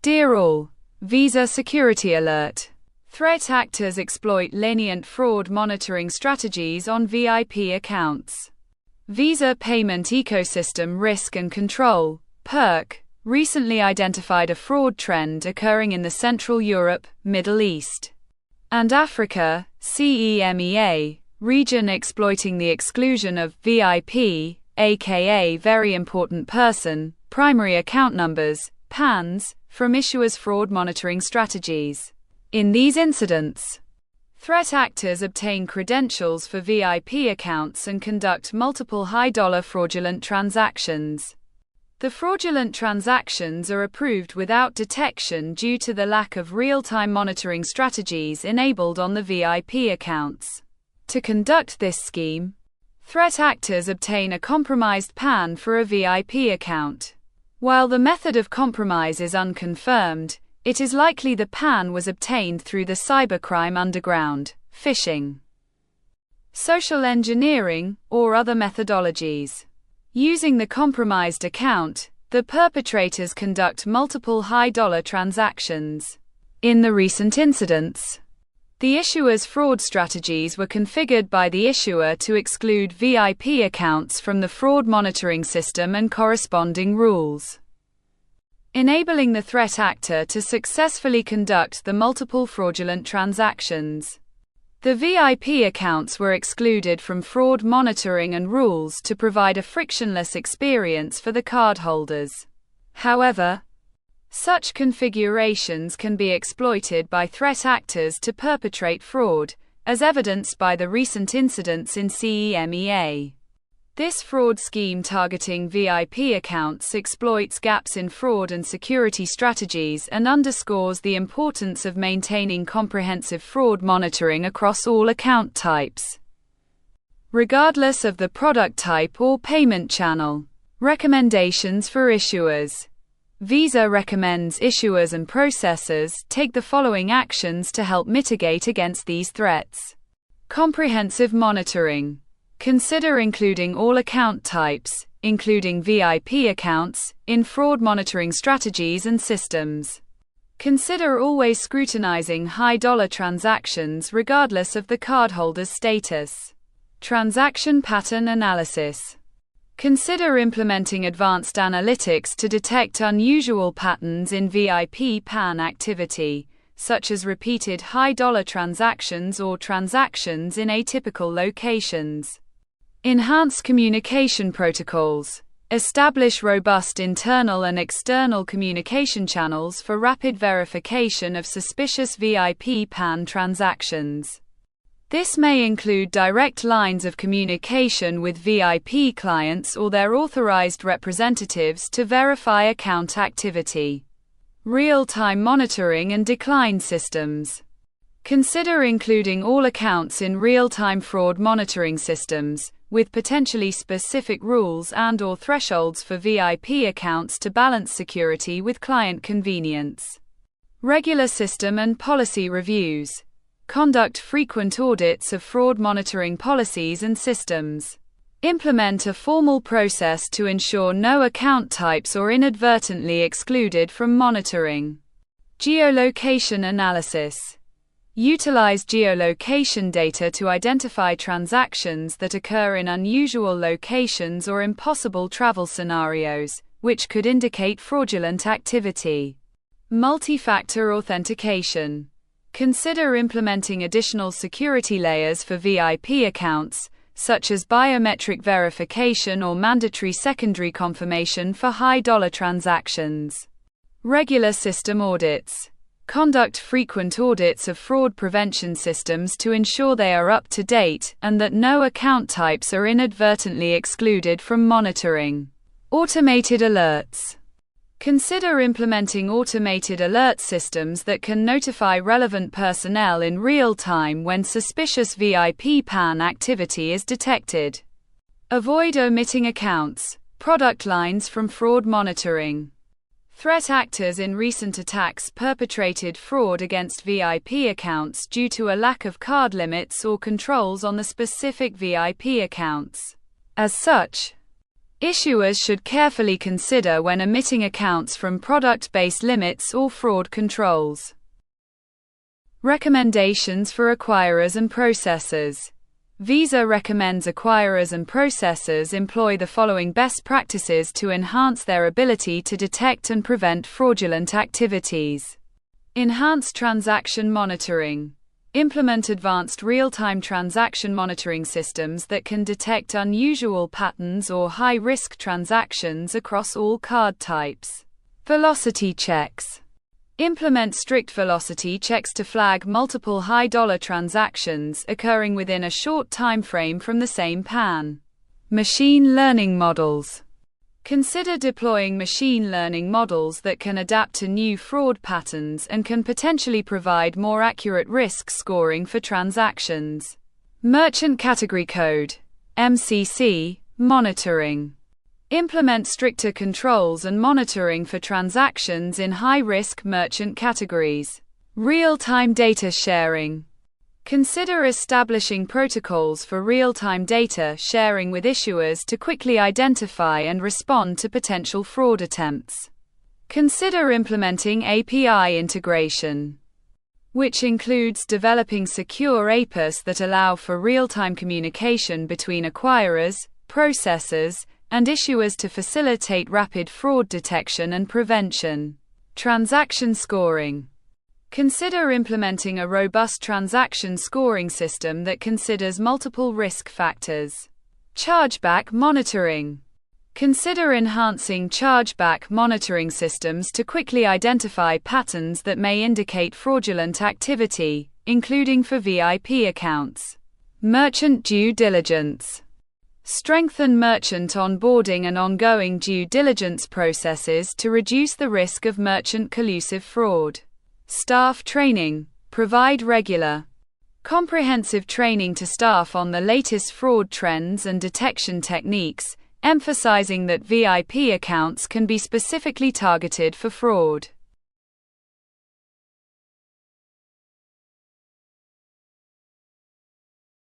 Dear all, Visa Security Alert. Threat actors exploit lenient fraud monitoring strategies on VIP accounts. Visa Payment Ecosystem Risk and Control, PERC, recently identified a fraud trend occurring in the Central Europe, Middle East, and Africa (CEMEA) region, exploiting the exclusion of VIP, aka very important person, primary account numbers, PANs, from issuers' fraud monitoring strategies. In these incidents, threat actors obtain credentials for VIP accounts and conduct multiple high-dollar fraudulent transactions. The fraudulent transactions are approved without detection due to the lack of real-time monitoring strategies enabled on the VIP accounts. To conduct this scheme, threat actors obtain a compromised PAN for a VIP account. While the method of compromise is unconfirmed, it is likely the PAN was obtained through the cybercrime underground, phishing, social engineering, or other methodologies. Using the compromised account, the perpetrators conduct multiple high-dollar transactions. In the recent incidents, the issuer's fraud strategies were configured by the issuer to exclude VIP accounts from the fraud monitoring system and corresponding rules, enabling the threat actor to successfully conduct the multiple fraudulent transactions. The VIP accounts were excluded from fraud monitoring and rules to provide a frictionless experience for the cardholders. However, such configurations can be exploited by threat actors to perpetrate fraud, as evidenced by the recent incidents in CEMEA. This fraud scheme targeting VIP accounts exploits gaps in fraud and security strategies and underscores the importance of maintaining comprehensive fraud monitoring across all account types, regardless of the product type or payment channel. Recommendations for issuers. Visa recommends issuers and processors take the following actions to help mitigate against these threats. Comprehensive monitoring. Consider including all account types, including VIP accounts, in fraud monitoring strategies and systems. Consider always scrutinizing high-dollar transactions regardless of the cardholder's status. Transaction pattern analysis. Consider implementing advanced analytics to detect unusual patterns in VIP PAN activity, such as repeated high-dollar transactions or transactions in atypical locations. Enhance communication protocols. Establish robust internal and external communication channels for rapid verification of suspicious VIP PAN transactions. This may include direct lines of communication with VIP clients or their authorized representatives to verify account activity. Real-time monitoring and decline systems. Consider including all accounts in real-time fraud monitoring systems, with potentially specific rules and/or thresholds for VIP accounts to balance security with client convenience. Regular system and policy reviews. Conduct frequent audits of fraud monitoring policies and systems. Implement a formal process to ensure no account types are inadvertently excluded from monitoring. Geolocation analysis. Utilize geolocation data to identify transactions that occur in unusual locations or impossible travel scenarios, which could indicate fraudulent activity. Multi-factor authentication. Consider implementing additional security layers for VIP accounts, such as biometric verification or mandatory secondary confirmation for high-dollar transactions. Regular system audits. Conduct frequent audits of fraud prevention systems to ensure they are up to date and that no account types are inadvertently excluded from monitoring. Automated alerts. Consider implementing automated alert systems that can notify relevant personnel in real time when suspicious VIP PAN activity is detected. Avoid omitting accounts, product lines from fraud monitoring. Threat actors in recent attacks perpetrated fraud against VIP accounts due to a lack of card limits or controls on the specific VIP accounts. As such, Issuers should carefully consider when omitting accounts from product-based limits or fraud controls. Recommendations for acquirers and processors. Visa recommends acquirers and processors employ the following best practices to enhance their ability to detect and prevent fraudulent activities. Enhance transaction monitoring. Implement advanced real-time transaction monitoring systems that can detect unusual patterns or high-risk transactions across all card types. Velocity checks. Implement strict velocity checks to flag multiple high-dollar transactions occurring within a short time frame from the same PAN. Machine learning models. Consider deploying machine learning models that can adapt to new fraud patterns and can potentially provide more accurate risk scoring for transactions. Merchant Category Code (MCC) monitoring. Implement stricter controls and monitoring for transactions in high-risk merchant categories. Real-time data sharing. Consider establishing protocols for real-time data sharing with issuers to quickly identify and respond to potential fraud attempts. Consider implementing API integration, which includes developing secure APIs that allow for real-time communication between acquirers, processors, and issuers to facilitate rapid fraud detection and prevention. Transaction scoring. Consider implementing a robust transaction scoring system that considers multiple risk factors. Chargeback monitoring. Consider enhancing chargeback monitoring systems to quickly identify patterns that may indicate fraudulent activity, including for VIP accounts. Merchant due diligence. Strengthen merchant onboarding and ongoing due diligence processes to reduce the risk of merchant collusive fraud. Staff training. Provide regular, comprehensive training to staff on the latest fraud trends and detection techniques, emphasizing that VIP accounts can be specifically targeted for fraud.